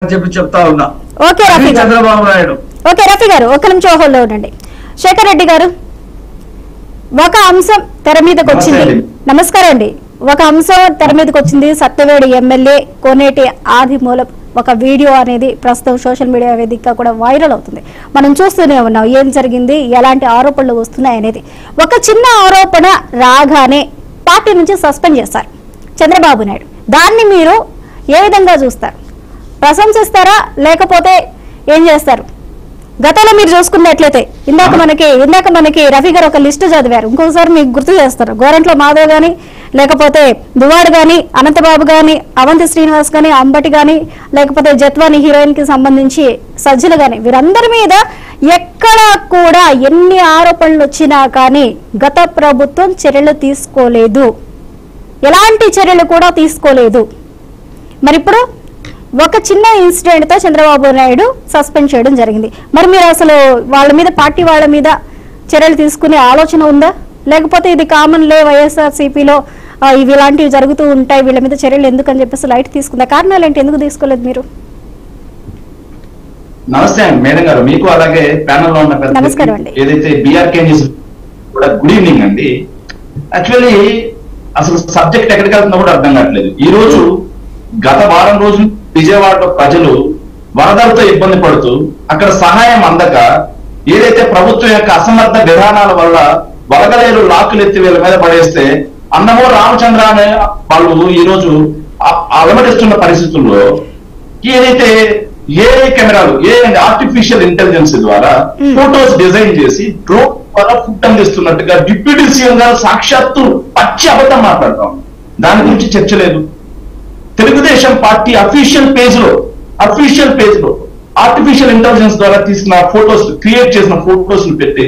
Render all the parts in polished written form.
చెప్పి చెప్తా ఉన్నా. ఓకే రఫీ గారు, చంద్రబాబు నాయుడు. ఓకే రఫీ గారు ఒక్క నిమిషం హోల్డ్లో ఉండండి. శేఖర్ రెడ్డి గారు, ఒక అంశం తెర మీదకి వచ్చింది. నమస్కారం అండి. ఒక అంశం తెర మీదకి వచ్చింది. సత్యవేడు ఎమ్మెల్యే కోనేటి ఆదిమూలం ఒక వీడియో అనేది ప్రస్తుతం సోషల్ మీడియా వేదికగా కూడా వైరల్ అవుతుంది. మనం చూస్తూనే ఉన్నాం ఏం జరిగింది, ఎలాంటి ఆరోపణలు వస్తున్నాయి అనేది. ఒక చిన్న ఆరోపణ రాగానే పార్టీ నుంచి సస్పెండ్ చేస్తారు చంద్రబాబు నాయుడు. దాన్ని మీరు ఏ విధంగా చూస్తారు? ప్రశంసిస్తారా లేకపోతే ఏం చేస్తారు? గతంలో మీరు చూసుకున్నట్లయితే ఇందాక మనకి రఫీ గారు ఒక లిస్టు చదివారు. ఇంకోసారి మీకు గుర్తు చేస్తారు. గోరంట్ల మాధవ్ గాని, లేకపోతే దువాడ్ గాని, అనంతబాబు గాని, అవంతి శ్రీనివాస్ గాని, అంబటి గాని, లేకపోతే జత్వాని హీరోయిన్ కి సంబంధించి సజ్జలు గాని, వీరందరి మీద ఎక్కడ కూడా ఎన్ని ఆరోపణలు వచ్చినా కానీ గత ప్రభుత్వం చర్యలు తీసుకోలేదు, ఎలాంటి చర్యలు కూడా తీసుకోలేదు. మరి ఇప్పుడు ఒక చిన్న ఇన్సిడెంట్ తో చంద్రబాబు నాయుడు సస్పెండ్ చేయడం జరిగింది. మరి మీరు అసలు వాళ్ళ మీద, పార్టీ వాళ్ళ మీద చర్యలు తీసుకునే ఆలోచన ఉందా? లేకపోతే ఇది కామన్ లే, వైఎస్ఆర్సీపీలో ఇవి ఇలాంటివి జరుగుతూ ఉంటాయి, వీళ్ళ మీద చర్యలు ఎందుకని చెప్పేసి లైట్ తీసుకుందా? కారణాలు ఏంటి, ఎందుకు తీసుకోలేదు మీరు? నమస్తే అండి మేడం గారు, మీకు అలాగే ప్యానల్ లో ఉన్న నమస్కారం అండి. ఏదైతే బీఆర్కే న్యూస్ కూడా గుడ్ ఈవినింగ్ అండి. యాక్చువల్లీ అసలు సబ్జెక్ట్ ఎక్కడికి వెళ్తుందో కూడా అర్థం కావట్లేదు. ఈ రోజు గత వారం రోజులు విజయవాడలో ప్రజలు వరదలతో ఇబ్బంది పడుతూ అక్కడ సహాయం అందక ఏదైతే ప్రభుత్వం యొక్క అసమర్థ విధానాల వల్ల వరదలేరు లాక్కులు ఎత్తి వీళ్ళ మీద పడేస్తే అన్నమో రామచంద్ర అనే వాళ్ళు ఈ రోజు అలమటిస్తున్న పరిస్థితుల్లో ఏదైతే ఏఐ కెమెరాలు, ఆర్టిఫిషియల్ ఇంటెలిజెన్స్ ద్వారా ఫోటోస్ డిజైన్ చేసి డ్రోన్ ద్వారా ఫుడ్ అందిస్తున్నట్టుగా డిప్యూటీ సీఎం గారు సాక్షాత్తు పచ్చి అబద్ధం మాట్లాడతాం. దాని గురించి చర్చ లేదు. తెలుగుదేశం పార్టీ అఫీషియల్ పేజ్ లో ఆర్టిఫిషియల్ ఇంటెలిజెన్స్ ద్వారా తీసిన ఫోటోస్, క్రియేట్ చేసిన ఫోటోస్ ను పెట్టి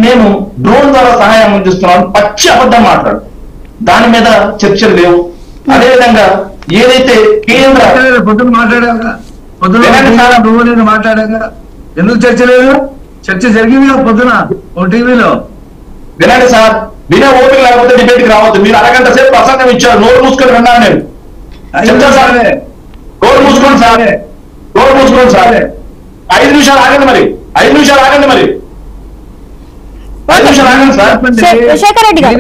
మేము డ్రోన్ ద్వారా సహాయం అందిస్తున్నాం పచ్చి అబద్ధం మాట్లాడు. దాని మీద చర్చలు లేవు. అదేవిధంగా ఏదైతే కేంద్ర పొద్దున మాట్లాడాక ఎందుకు చర్చ లేదు? చర్చ జరిగింది పొద్దున ఓ టీవీలో. వినండి సార్, వినే ఓపిక లేకపోతే డిబేట్ కి రావద్దు. మీరు అరగంట సేపు ప్రసంగం ఇచ్చారు, నోరు మూసుకొని విన్నాను నేను. చెప్తాను సార్, నోరు మూసుకోండి సార్, నోరు మూసుకోండి సార్. 5 నిమిషాలు ఆగండి మరి, 5 నిమిషాలు ఆగండి మరి, 5 నిమిషాలు ఆగండి సార్. శేఖర్ రెడ్డి గారు,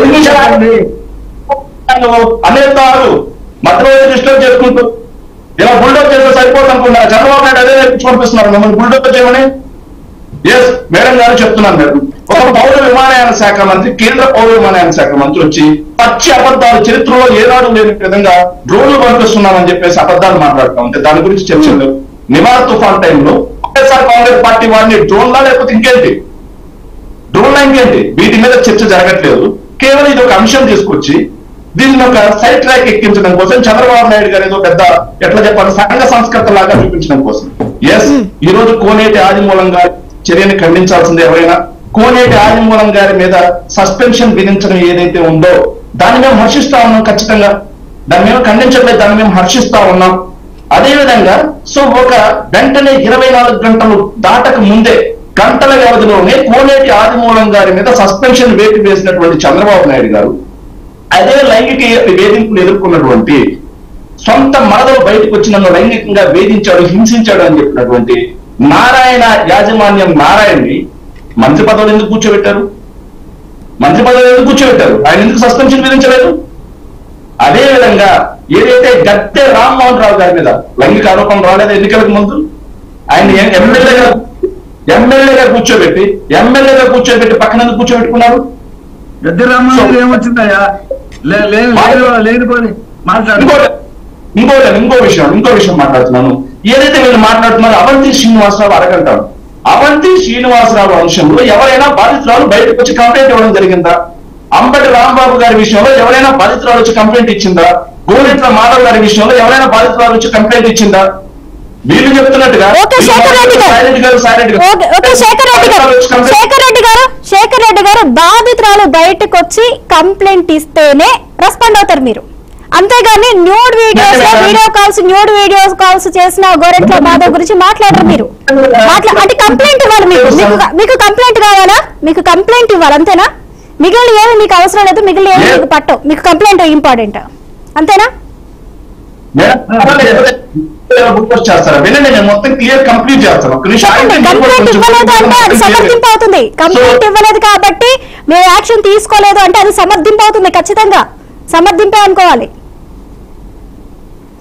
అనేస్తారు మధ్యలో డిస్టర్బ్ చేసుకుంటూ ఇలా బుల్డోజ్ చేస్తే సరిపోతుంది అనుకున్నా. చంద్రబాబు నాయుడు అదే పంపిస్తున్నారు మిమ్మల్ని బుల్డోజ్ చేయమని. ఎస్ మేడం గారు చెప్తున్నాను. మీరు ఒక పౌర విమానయాన శాఖ మంత్రి, కేంద్ర పౌర విమానయాన శాఖ మంత్రి వచ్చి పచ్చి అబద్ధాలు, చరిత్రలో ఏనాడు లేని విధంగా డ్రోన్లు పంపిస్తున్నామని చెప్పేసి అబద్ధాలు మాట్లాడుతూ ఉంటే దాని గురించి చర్చలు. నివార్ తుఫాన్ టైంలో వైఎస్ఆర్ కాంగ్రెస్ పార్టీ వారిని డ్రోన్లా లేకపోతే ఇంకేంటి, డ్రోన్లా ఇంకేంటి, వీటి మీద చర్చ జరగట్లేదు. కేవలం ఇది ఒక అంశం తీసుకొచ్చి దీన్ని ఒక సైడ్ ట్రాక్ ఎక్కించడం కోసం చంద్రబాబు నాయుడు గారు ఏదో పెద్ద ఎట్లా చెప్పాలి సంఘ సంస్కృత లాగా చూపించడం కోసం. ఎస్, ఈ రోజు కోనేటి ఆదిమూలం గారి చర్యని ఖండించాల్సిందే ఎవరైనా. కోనేటి ఆదిమూలం గారి మీద సస్పెన్షన్ విధించడం ఏదైతే ఉందో దాన్ని మేము హర్షిస్తా ఉన్నాం. ఖచ్చితంగా దాన్ని మేము ఖండించట్లేదు, దాన్ని మేము హర్షిస్తా ఉన్నాం. అదేవిధంగా సో ఒక వెంటనే 24 గంటలు దాటక ముందే గంటల వ్యవధిలోనే కోనేటి ఆదిమూలం గారి మీద సస్పెన్షన్ వేటు వేసినటువంటి చంద్రబాబు నాయుడు గారు అదే లైంగిక వేధింపులు ఎదుర్కొన్నటువంటి సొంత మరదలు బయటకు వచ్చి నన్ను లైంగికంగా వేధించాడు, హింసించాడు అని చెప్పినటువంటి నారాయణ యాజమాన్యం నారాయణని మంత్రి పదవులు ఎందుకు కూర్చోబెట్టారు? ఆయన ఎందుకు సస్పెన్షన్ విధించలేదు? అదే విధంగా ఏదైతే గద్దె రామ్మోహన్ రావు గారి మీద లైంగిక ఆరోపణలు రాలేదు ఎన్నికలకు ముందు, ఆయన ఎమ్మెల్యేగా కూర్చోబెట్టి పక్కన ఎందుకు కూర్చోబెట్టుకున్నారు? గద్దె రామ్మోహన్ ఏమొచ్చిందయ్యా? ఇంకో విషయం మాట్లాడుతున్నాను. ఏదైతే వీళ్ళు మాట్లాడుతున్నారో అవంతి శ్రీనివాసరావు అడగంటారు. అవంతి శ్రీనివాసరావు అంశంలో ఎవరైనా బాధితురాలు బయటకు వచ్చి కంప్లైంట్ ఇవ్వడం జరిగిందా? అంబటి రాంబాబు గారి విషయంలో ఎవరైనా బాధితురాలు వచ్చి కంప్లైంట్ ఇచ్చిందా? గోరెట్ల మాధవ్ గారి విషయంలో ఎవరైనా బాధితురాలు వచ్చి కంప్లైంట్ ఇచ్చిందా? వీళ్ళు చెప్తున్నట్టుగా శేఖర్ రెడ్డి గారు బాధితురాలు బయటకు వచ్చి కంప్లైంట్ ఇస్తేనే రెస్పాండ్ అవుతారు మీరు, అంతేగాని న్యూడ్ వీడియోస్ కాల్స్ చేసిన గోరెట్ల మాధవ్ గురించి మాట్లాడరు మీరు. అంటే కంప్లైంట్ ఇవ్వాలి మీకు కంప్లైంట్ కావాలా? మీకు కంప్లైంట్ ఇవ్వాలి అంతేనా? మిగిలిన ఏమి మీకు అవసరం లేదు, మిగిలిన ఏమి మీకు పట్టవు, మీకు కంప్లైంట్ ఇంపార్టెంట్ అంతేనా? చేస్తారా? వినండి, నేను మొత్తం క్లియర్ కంప్లీట్ చేస్తాను. ఒక నిమిషం కంప్లైంట్ ఇవ్వలేదు అంటే అది సమర్థింపు అవుతుంది. కంప్లైంట్ ఇవ్వలేదు కాబట్టి మేము యాక్షన్ తీసుకోలేదు అంటే అది సమర్థింపు అవుతుంది. ఖచ్చితంగా సమర్థింపే అనుకోవాలి.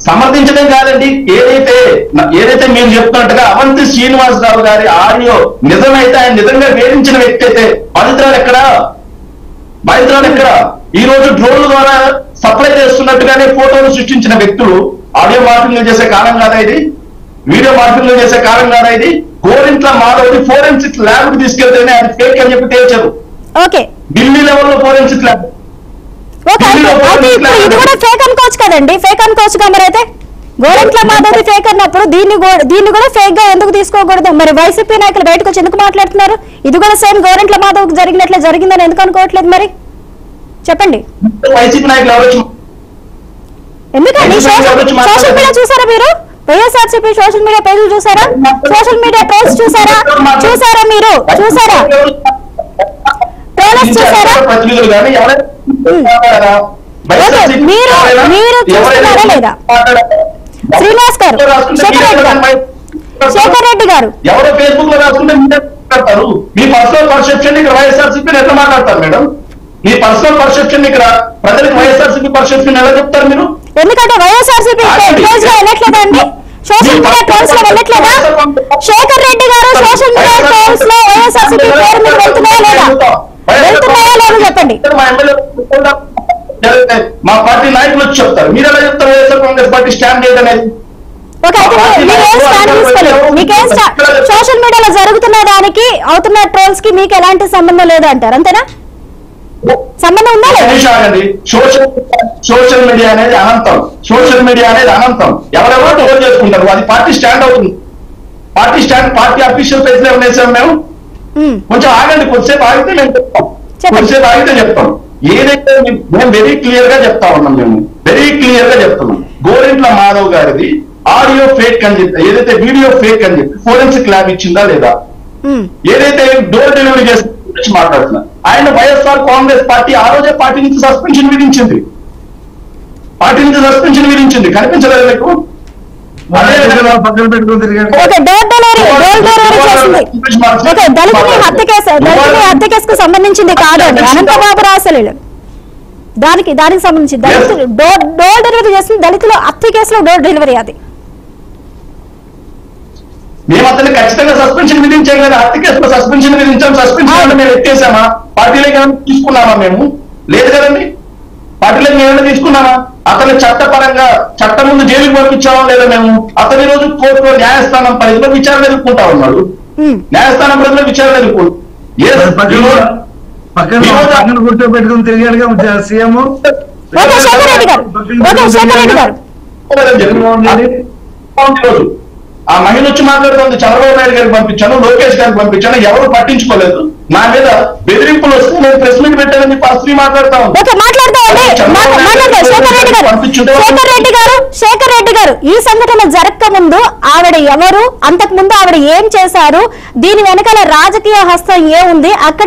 సమర్థించడం కాదండి, ఏదైతే మీరు చెప్తున్నట్టుగా అవంతి శ్రీనివాసరావు గారి ఆడియో నిజమైతే, ఆయన నిజంగా వేధించిన వ్యక్తి అయితే బాధితురాలు ఎక్కడ? ఈ రోజు డ్రోన్ల ద్వారా సప్లై చేస్తున్నట్టుగానే ఫోటోలు సృష్టించిన వ్యక్తులు ఆడియో మార్పింగ్ చేసే కాలం కాదా ఇది? వీడియో మార్పింగ్ చేసే కాలం కాదా ఇది? గోరింట్ల మాధవ్ని ఫోరెన్సిక్ ల్యాబ్ కి తీసుకెళ్తేనే అది ఫేక్ అని చెప్పి తేల్చారు. ఢిల్లీ లెవెల్లో ఫోరెన్సిక్ ల్యాబ్. ఇది కూడా ఫేక్ అనుకోవచ్చు కదండి, ఫేక్ అనుకోవచ్చు కదా. మరి అయితే గోరంట్ల మాధవ్ ఫేక్ అన్నప్పుడు దీన్ని కూడా ఫేక్ గా ఎందుకు తీసుకోకూడదు? మరి వైసీపీ నాయకులు బయటకు వచ్చి ఎందుకు మాట్లాడుతున్నారు? ఇది కూడా సేమ్ గోరంట్ల మాధవ్ జరిగినట్లే జరిగిందని ఎందుకు అనుకోవట్లేదు? మరి చెప్పండి. వైసీపీ నాయకులు ఎవరు? ఎందుకండి సోషల్ మీడియా చూసారా మీరు? వైఎస్ఆర్సీపీ సోషల్ మీడియా పేజీలు చూసారా? సోషల్ మీడియా ట్రోల్స్ చూసారా? మీరు చూసారా? ట్రోల్స్ చూసారా? మీరు చూస్తున్నారా లేదా? శ్రీనివాస్ గారు, శేఖర్ రెడ్డి గారు ఎవరో ఫేస్బుక్ లో రాసుకుంటే మాట్లాడతారు. మీ పర్సనల్ పర్సెప్షన్ ఇక్కడ వైఎస్ఆర్సీపీ ఎట్లా మాట్లాడతారు మేడం? మీ పర్సనల్ పర్సెప్షన్ ఇక్కడ ప్రజలకు వైఎస్ఆర్సీపీ పర్సెప్షన్ ఎలా చెప్తారు మీరు? ఎందుకంటే వైఎస్ఆర్సీపీ ట్రోల్స్ లో వెళ్ళట్లేదండి, సోషల్ మీడియా ట్రోల్స్ లో వెళ్ళట్లేదా? శేఖర్ రెడ్డి గారు సోషల్ మీడియా ట్రోల్స్ లో వైఎస్ఆర్సీపీ పేరు మీద వెళ్తున్నాయా లేదా? చెప్పండి. మా పార్టీ నాయకులు వచ్చి చెప్తారు, మీరు ఎలా చెప్తారు వైఎస్ఆర్ కాంగ్రెస్ పార్టీ స్టాండ్ అనేది? సోషల్ మీడియాలో జరుగుతున్న దానికి అవుతున్న ట్రోల్స్ కి మీకు ఎలాంటి సంబంధం లేదు అంటారు, అంతేనా? సంబంధం ఉందా? సోషల్ మీడియా అనేది అనంతం. ఎవరెవరో ట్రోల్ చేసుకుంటారు, అది పార్టీ స్టాండ్ అవుతుంది. పార్టీ అఫీషియల్ పేజ్ లో వేసాం మేము. కొంచెం ఆగండి, కొద్దిసేపు ఆగితే మేము చెప్తాం. ఏదైతే మేము వెరీ క్లియర్ గా చెప్తా ఉన్నాం, గోరింట్ల మాధవ్ గారిది ఆడియో ఫేక్ అని చెప్పి, ఏదైతే వీడియో ఫేక్ అని చెప్పి ఫోరెన్సిక్ ల్యాబ్ ఇచ్చిందా లేదా? ఏదైతే డోర్ డెలివరీ చేసి మాట్లాడుతున్నా, ఆయన వైఎస్ఆర్ కాంగ్రెస్ పార్టీ ఆ రోజే పార్టీ నుంచి సస్పెన్షన్ విధించింది. కనిపించలేదు మీకు? హత్య కేసుకు సంబంధించింది కాదండి, అనంతబాబు రాసలేదు. దానికి సంబంధించి దళితులు డోర్ డెలివరీ చేస్తుంది. దళితులు హత్య కేసులో డోర్ డెలివరీ. అది మేము అతన్ని ఖచ్చితంగా సస్పెన్షన్ విధించాం కదా. హత్య కేసులో సస్పెన్షన్ విధించాం. సస్పెన్షన్ మేము ఎత్తేసామా? పార్టీలోకి ఏమైనా తీసుకున్నామా? మేము లేదు కదండి. పార్టీలోకి ఏమైనా తీసుకున్నామా? అతన్ని చట్టం ముందు జైలుకి పంపించామా లేదా? మేము అతని రోజు కోర్టులో న్యాయస్థానం పరిధిలో విచారణ ఎదుర్కొంటా ఉన్నాడు. న్యాయస్థానం పరిధిలో విచారణ ఎదుర్కొంటు పెట్టుకుని తిరిగాడుగా సీఎం. ఆ మహిళ వచ్చి మాట్లాడుతుంది, చంద్రబాబు నాయుడు గారికి పంపించాను, లోకేష్ గారికి పంపించాను, ఎవరు పట్టించుకోలేదు. నా మీద బెదిరింపులు వస్తే నేను ప్రెస్ మీట్ పెట్టానని చెప్పి ఆ స్త్రీ మాట్లాడతా ఉంది. శేఖర్ రెడ్డి గారు, ఈ సంఘటన జరగక ముందు ఆవిడ ఎవరు, అంతకు ముందు ఆవిడ ఏం చేశారు, దీని వెనకాల రాజకీయ హస్తం ఏముంది, అక్కడ